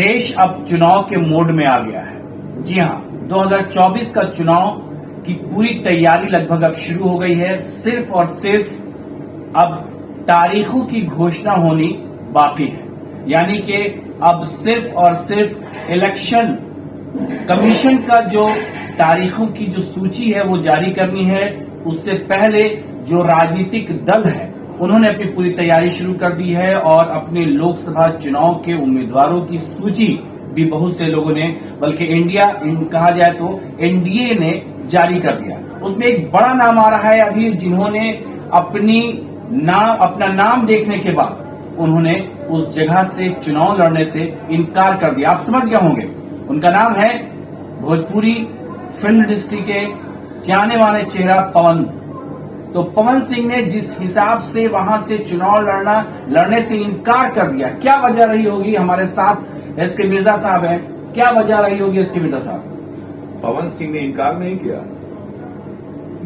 देश अब चुनाव के मोड में आ गया है। जी हां, 2024 का चुनाव की पूरी तैयारी लगभग अब शुरू हो गई है। सिर्फ और सिर्फ अब तारीखों की घोषणा होनी बाकी है, यानी कि अब सिर्फ और सिर्फ इलेक्शन कमीशन का जो तारीखों की जो सूची है वो जारी करनी है। उससे पहले जो राजनीतिक दल है उन्होंने अपनी पूरी तैयारी शुरू कर दी है और अपने लोकसभा चुनाव के उम्मीदवारों की सूची भी बहुत से लोगों ने, बल्कि कहा जाए तो एनडीए ने जारी कर दिया। उसमें एक बड़ा नाम आ रहा है अभी, जिन्होंने अपना नाम देखने के बाद उन्होंने उस जगह से चुनाव लड़ने से इनकार कर दिया। आप समझ गए होंगे, उनका नाम है भोजपुरी फिल्म इंडस्ट्री के जाने माने चेहरा पवन। तो पवन सिंह ने जिस हिसाब से वहां से चुनाव लड़ने से इनकार कर दिया, क्या वजह रही होगी? हमारे साथ एसके मिर्जा साहब हैं, क्या वजह रही होगी एसके मिर्जा साहब? पवन सिंह ने इनकार नहीं किया।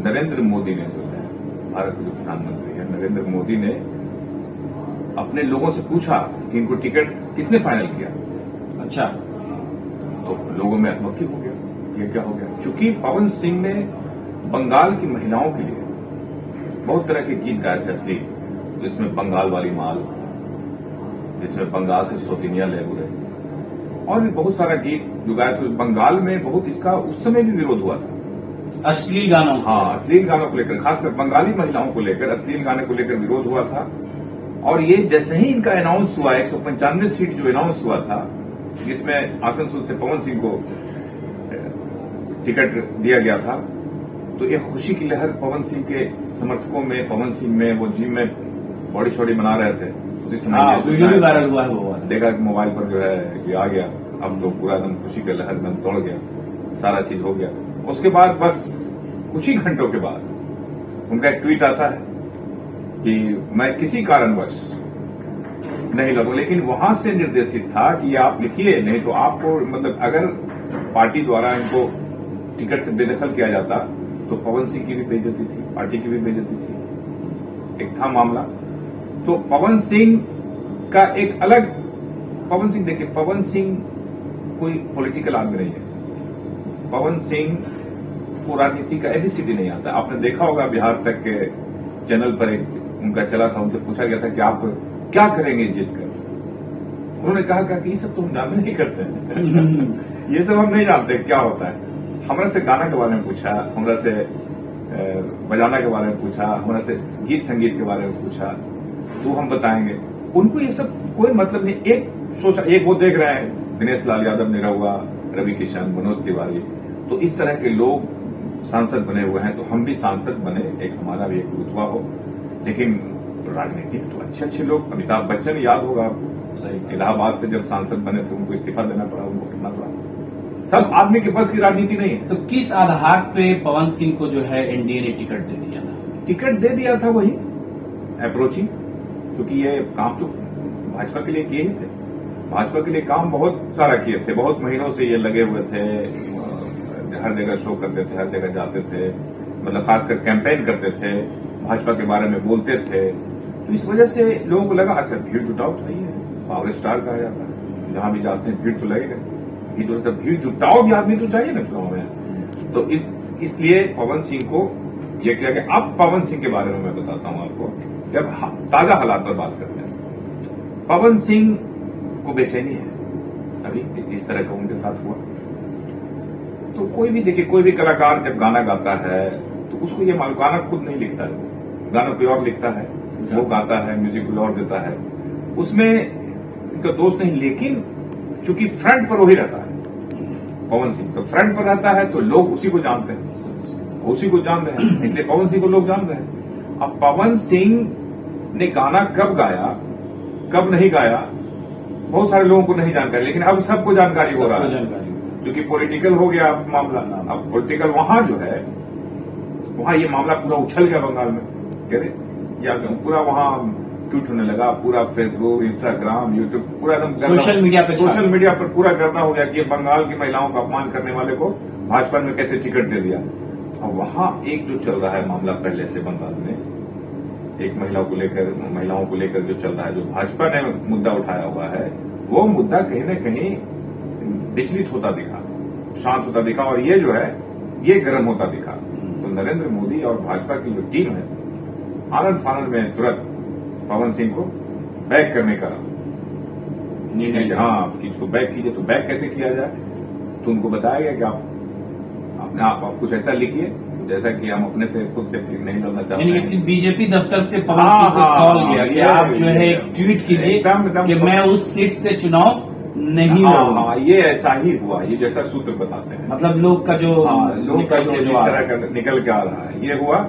नरेंद्र मोदी ने, जो है भारत के जो प्रधानमंत्री है नरेंद्र मोदी ने अपने लोगों से पूछा कि इनको टिकट किसने फाइनल किया। अच्छा, तो लोगों में अकबकी हो गया, ये क्या हो गया? क्योंकि पवन सिंह ने बंगाल की महिलाओं के लिए बहुत तरह के गीत गाए थे असली, जिसमें बंगाल वाली माल, जिसमें बंगाल से सौतिनिया ले बुरे, और भी बहुत सारा गीत जो गाए थे। बंगाल में बहुत इसका उस समय भी विरोध हुआ था, अश्लील गानों। हाँ, अश्लील गानों को लेकर, खासकर बंगाली महिलाओं को लेकर अश्लील गाने को लेकर विरोध हुआ था। और ये जैसे ही इनका अनाउंस हुआ, 195 सीट जो अनाउंस हुआ था, जिसमें आसनसोल से पवन सिंह को टिकट दिया गया था, तो एक खुशी की लहर पवन सिंह के समर्थकों में, पवन सिंह में, वो जिम में बॉडी शॉडी बना रहे थे। उसी समय वीडियो भी वायरल हुआ है, वो देखा कि मोबाइल पर जो है ये आ गया। अब तो पूरा एकदम खुशी की लहर में दौड़ गया, सारा चीज हो गया। उसके बाद बस कुछ ही घंटों के बाद उनका एक ट्वीट आता है कि मैं किसी कारणवश नहीं लड़ू, लेकिन वहां से निर्देशित था कि ये आप लिखिए, नहीं तो आपको, मतलब अगर पार्टी द्वारा इनको टिकट से बेदखल किया जाता तो पवन सिंह की भी बेइज्जती थी, पार्टी की भी बेइज्जती थी। एक था मामला। तो पवन सिंह का एक अलग, पवन सिंह देखिए, पवन सिंह कोई पॉलिटिकल आदमी नहीं है। पवन सिंह को राजनीति का एबीसीडी नहीं आता। आपने देखा होगा बिहार तक के चैनल पर एक उनका चला था, उनसे पूछा गया था कि आप क्या करेंगे जीत कर। उन्होंने कहा कि ये सब तो हम जानते नहीं करते ये सब हम नहीं जानते क्या होता है। हमरा से गाना के बारे में पूछा, हमरा से बजाना के बारे में पूछा, हमरा से गीत संगीत के बारे में पूछा, तो हम बताएंगे। उनको ये सब कोई मतलब नहीं। एक वो देख रहे हैं दिनेश लाल यादव, निरहुआ, रवि किशन, मनोज तिवारी, तो इस तरह के लोग सांसद बने हुए हैं, तो हम भी सांसद बने, एक हमारा भी एक रुतबा हो। लेकिन राजनीति में तो अच्छे अच्छे लोग, अमिताभ बच्चन याद होगा आपको, सही, इलाहाबाद से जब सांसद बने थे उनको इस्तीफा देना पड़ा, उनको करना पड़ा। सब आदमी के बस की राजनीति नहीं है। तो किस आधार पे पवन सिंह को जो है एनडीए ने टिकट दे दिया था? टिकट दे दिया था वही अप्रोचिंग, क्योंकि ये काम तो भाजपा के लिए किए ही थे। भाजपा के लिए काम बहुत सारा किए थे, बहुत महीनों से ये लगे हुए थे, हर जगह शो करते थे, हर जगह जाते थे, मतलब खासकर कैंपेन करते थे, भाजपा के बारे में बोलते थे। तो इस वजह से लोगों को लगा अच्छा भीड़ जुटाओ तो नहीं है, पावर स्टार कहा जाता है, जहां भी जाते हैं भीड़ तो लगेगा। ये जो भीड़ जुटाओ भी आदमी तो चाहिए ना चुनाव में। तो इसलिए पवन सिंह को ये किया गया। अब पवन सिंह के बारे में मैं बताता हूं आपको, जब ताजा हालात पर बात करते हैं। पवन सिंह को बेचैनी है अभी, इस तरह का उनके साथ हुआ। तो कोई भी देखिए, कोई भी कलाकार जब गाना गाता है तो उसको ये मालूम, गाना खुद नहीं लिखता है, गाना कोई और लिखता है, वो गाता है, म्यूजिक कोई और देता है, उसमें उनका दोष नहीं। लेकिन चूंकि फ्रंट पर वही रहता है पवन सिंह, तो फ्रंट पर रहता है तो लोग उसी को जानते हैं, उसी को जान रहे हैं, इसलिए पवन सिंह को लोग जान रहे हैं। अब पवन सिंह ने गाना कब गाया, कब नहीं गाया, बहुत सारे लोगों को नहीं जानकारी, लेकिन अब सबको जानकारी हो रहा है, क्योंकि पॉलिटिकल हो गया मामला। अब पॉलिटिकल वहां जो है, वहां ये मामला पूरा उछल गया बंगाल में, कह रहे या पूरा वहां ट्वीट होने लगा, पूरा फेसबुक, इंस्टाग्राम, यूट्यूब, पूरा एकदम सोशल मीडिया पर पूरा गर्दा हो गया कि ये बंगाल की महिलाओं का अपमान करने वाले को भाजपा में कैसे टिकट दे दिया। और वहां एक जो चल रहा है मामला पहले से बंगाल में, एक महिलाओं को लेकर जो चल रहा है, जो भाजपा ने मुद्दा उठाया हुआ है, वो मुद्दा कहीं न कहीं विचलित होता दिखा, शांत होता दिखा, और ये जो है ये गर्म होता दिखा। तो नरेंद्र मोदी और भाजपा की जो टीम है, आनंद फानंद में तुरंत पवन सिंह को बैक करने का निर्णय, हाँ कि इसको बैक कीजिए। तो बैक कैसे किया जाए, तो उनको बताया गया कि आप कुछ ऐसा लिखिए जैसा कि हम अपने से खुद से ठीक नहीं लड़ना चाहते हैं। लेकिन बीजेपी दफ्तर से पवन सिंह को कॉल गया कि आप जो है एक ट्वीट कीजिए कि मैं उस सीट से चुनाव नहीं लड़ूंगा। हाँ, ये ऐसा ही हुआ, ये जैसा सूत्र बताते हैं, मतलब लोग का जो लोग का जो इस तरह का निकल के आ रहा है, ये हुआ।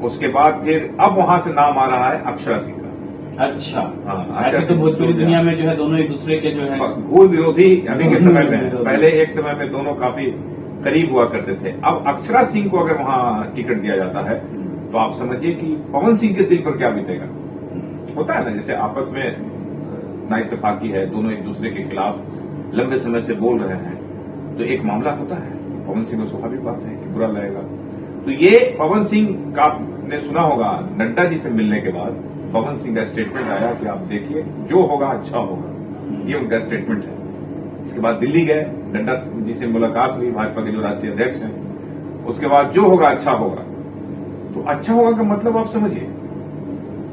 उसके बाद फिर अब वहां से नाम आ रहा है अक्षरा सिंह का। अच्छा, हाँ, ऐसे तो भोजपुरी दुनिया में जो है दोनों एक दूसरे के जो है घोर विरोधी अभी के समय में, पहले एक समय में दोनों काफी करीब हुआ करते थे। अब अक्षरा सिंह को अगर वहां टिकट दिया जाता है तो आप समझिए कि पवन सिंह के दिल पर क्या बीतेगा। होता है ना, जैसे आपस में ना इत्तेफाकी है, दोनों एक दूसरे के खिलाफ लंबे समय से बोल रहे हैं, तो एक मामला होता है। पवन सिंह को स्वाभाविक बात है कि बुरा लगेगा। तो ये पवन सिंह का आपने सुना होगा, नड्डा जी से मिलने के बाद पवन सिंह का स्टेटमेंट आया कि आप देखिए जो होगा अच्छा होगा, ये उनका स्टेटमेंट है। इसके बाद दिल्ली गए, नड्डा जी से मुलाकात हुई, भाजपा के जो राष्ट्रीय अध्यक्ष हैं। उसके बाद जो होगा अच्छा होगा, तो अच्छा होगा का मतलब आप समझिए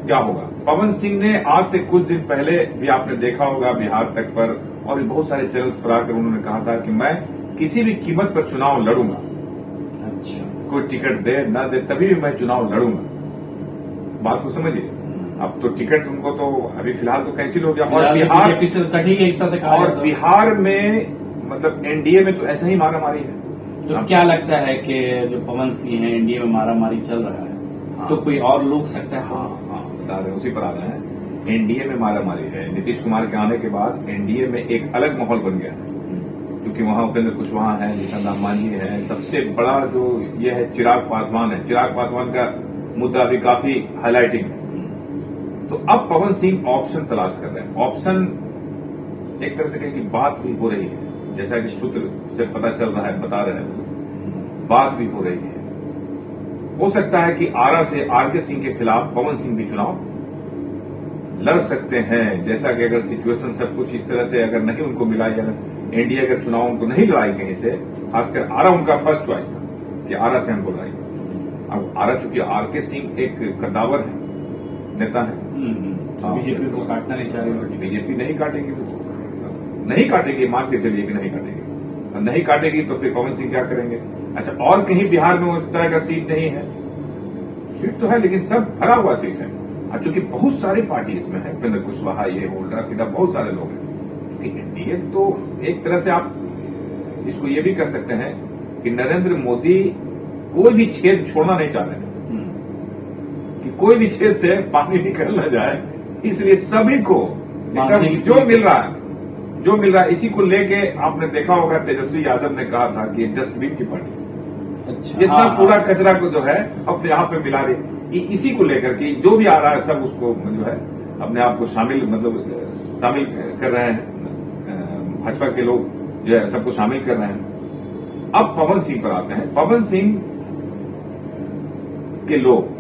क्या होगा। पवन सिंह ने आज से कुछ दिन पहले भी आपने देखा होगा बिहार तक पर और भी बहुत सारे चैनल्स पर आकर उन्होंने कहा था कि मैं किसी भी कीमत पर चुनाव लड़ूंगा। अच्छा, कोई टिकट दे न दे तभी भी मैं चुनाव लड़ूंगा। बात को समझिए। अब तो टिकट उनको तो अभी फिलहाल तो कैंसिल हो गया, और बिहार से कटी गई तक और बिहार में मतलब एनडीए में तो ऐसा ही मारामारी है। तो क्या लगता है कि जो पवन सिंह है एनडीए में मारामारी चल रहा है, हाँ, तो कोई और लोग सकता है? हाँ, बता रहे हैं, उसी पर आ रहे हैं। एनडीए में मारामारी है। नीतीश कुमार के आने के बाद एनडीए में एक अलग माहौल बन गया है, क्योंकि वहां उपेंद्र कुशवाहा है, निशांत मांझी है, सबसे बड़ा जो ये है चिराग पासवान है। चिराग पासवान का मुद्दा अभी काफी हाईलाइटिंग है। तो अब पवन सिंह ऑप्शन तलाश कर रहे हैं। ऑप्शन एक तरह से कहें कि बात भी हो रही है, जैसा कि सूत्र से पता चल रहा है, बता रहे हैं, बात भी हो रही है। हो सकता है कि आरा से आरके सिंह के खिलाफ पवन सिंह भी चुनाव लड़ सकते हैं, जैसा कि अगर सिचुएशन सब कुछ इस तरह से अगर नहीं उनको मिला, या एनडीए अगर चुनाव उनको नहीं लड़ाई कहीं से, खासकर आरा उनका फर्स्ट चॉइस था कि आरा से हमको लड़ाई। अब आरा चूंकि आरके सिंह एक कद्दावर है, नेता है, बीजेपी को काटना नहीं चाह रही। बीजेपी नहीं काटेगी, नहीं काटेगी, मान के चलिए कि नहीं काटेगी। और नहीं काटेगी तो फिर पवन सिंह क्या करेंगे? अच्छा, और कहीं बिहार में उस तरह का सीट नहीं है? सीट तो है लेकिन सब भरा हुआ सीट है। और चूंकि बहुत सारी पार्टी इसमें है, उपेंद्र कुशवाहा, ये होल्डर सीधा बहुत सारे लोग हैं। एनडीए तो एक तरह से आप इसको ये भी कर सकते हैं कि नरेंद्र मोदी कोई भी छेद छोड़ना नहीं चाहते हैं, कि कोई भी छेद से पानी निकल न जाए, इसलिए सभी को जो मिल रहा है इसी को लेके आपने देखा होगा तेजस्वी यादव ने कहा था कि डस्टबिन की पार्टी। अच्छा, जितना कूड़ा कचरा को जो है अपने यहाँ पे मिला रही, इसी को लेकर के जो भी आ रहा है सब उसको जो है अपने आप को शामिल कर रहे हैं। भाजपा के लोग जो है सबको शामिल कर रहे हैं। अब पवन सिंह पर आते हैं। पवन सिंह के लोग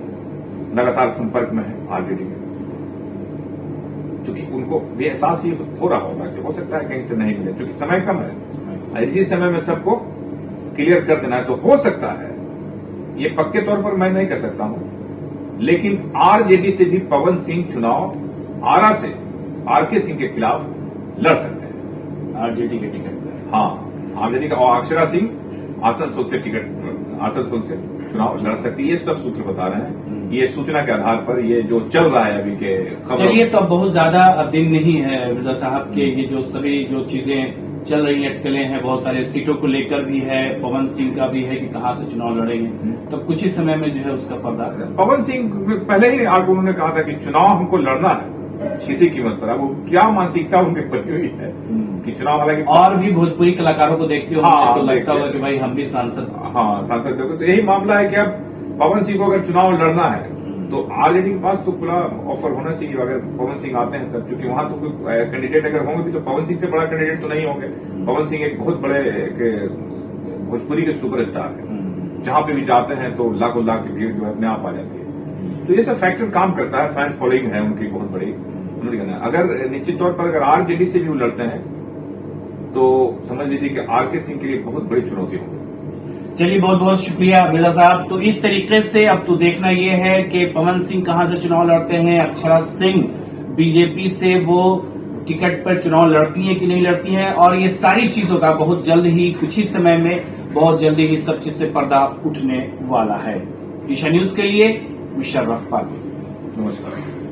लगातार संपर्क में है आरजेडी में, क्योंकि उनको भी एहसास ये हो रहा होगा कि हो सकता है कहीं से नहीं मिले, क्योंकि समय कम है। इसी समय में सबको क्लियर कर देना है, तो हो सकता है, ये पक्के तौर पर मैं नहीं कह सकता हूं, लेकिन आरजेडी से भी पवन सिंह चुनाव आरा से आरके सिंह के खिलाफ लड़ सकते हैं। आरजेडी के टिकट पर? हाँ, आरजेडी का, और अक्षरा सिंह आसनसोल से चुनाव लड़ सकती है। ये सब सूत्र बता रहे हैं, ये सूचना के आधार पर ये जो चल रहा है अभी के खबर। चलिए, तो अब बहुत ज्यादा दिन नहीं है मिर्जा साहब के, ये जो सभी जो चीजें चल रही हैं, अटकलें हैं, बहुत सारे सीटों को लेकर भी है, पवन सिंह का भी है कि कहां से चुनाव लड़ेंगे, तो कुछ ही समय में जो है उसका पर्दा। पवन सिंह पहले ही आगे उन्होंने कहा था कि चुनाव हमको लड़ना है किसी कीमत पर। अब वो क्या मानसिकता उनके बनी हुई है कि चुनाव, हालांकि और भी भोजपुरी कलाकारों को देखते हो, तो लगता होगा कि भाई हम भी सांसद, सांसद देखो, तो यही मामला है कि अब पवन सिंह को अगर चुनाव लड़ना है तो आरजेडी के पास तो खुला ऑफर होना चाहिए। अगर पवन सिंह आते हैं तब, क्योंकि वहां तो कोई कैंडिडेट अगर होंगे भी तो पवन सिंह से बड़ा कैंडिडेट तो नहीं होंगे। पवन सिंह एक बहुत बड़े भोजपुरी के सुपरस्टार है, जहां पे भी जाते हैं तो लाखों लाख की भीड़ जो है अपने आप आ जाती है। तो ये सब फैक्टर काम करता है, फैन फॉलोइंग है उनकी बहुत बड़ी, उन्होंने कहना है। अगर निश्चित तौर पर अगर आरजेडी से भी वो लड़ते हैं तो समझ लीजिए कि आरके सिंह के लिए बहुत बड़ी चुनौती होगी। चलिए, बहुत बहुत शुक्रिया बिरला साहब। तो इस तरीके से अब तो देखना यह है कि पवन सिंह कहां से चुनाव लड़ते हैं, अक्षरा सिंह बीजेपी से वो टिकट पर चुनाव लड़ती हैं कि नहीं लड़ती हैं, और ये सारी चीजों का बहुत जल्द ही, कुछ ही समय में, बहुत जल्दी ही सब चीज से पर्दा उठने वाला है। ईशा न्यूज के लिए मुशर्रफ पागी। नमस्कार।